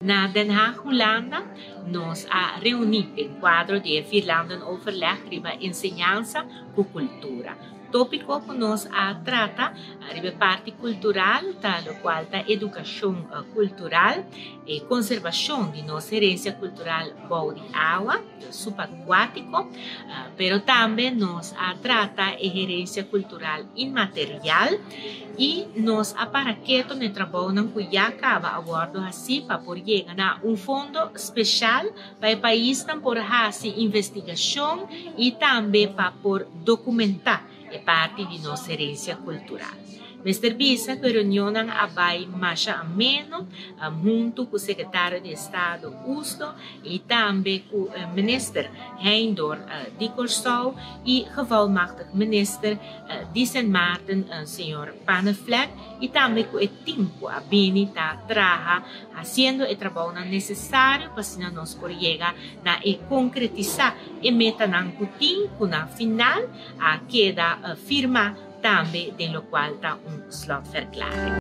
Na Den Haag, Holanda, nos ha reunido en quadro de Finlanden overleg riba enseñanza cu cultura. Tópico que nos trata riba parte cultural, tal qual ta educação cultural e conservação de nossa herência cultural boa de água, subaquático, pero também nos trata a herência cultural imaterial e nos aparaqueto ne trabalham que já acaba a bordo assim para por chegar a fundo especial para o país por fazer investigação e também para por documentar a parte de nossa herência cultural. Mr. Bisa, que reunião abai mais ameno, junto com o secretário de Estado Usto e também com o ministro Heindor de Corsol e gevolmachtig minister de Sint Maarten, senhor Paneflek, e também com o tempo a Bini está trabalhando, fazendo o trabalho necessário para que nós por chegar a concretizar e meta na cutim, que na final queda firma também, de lo qual está slot verklaring.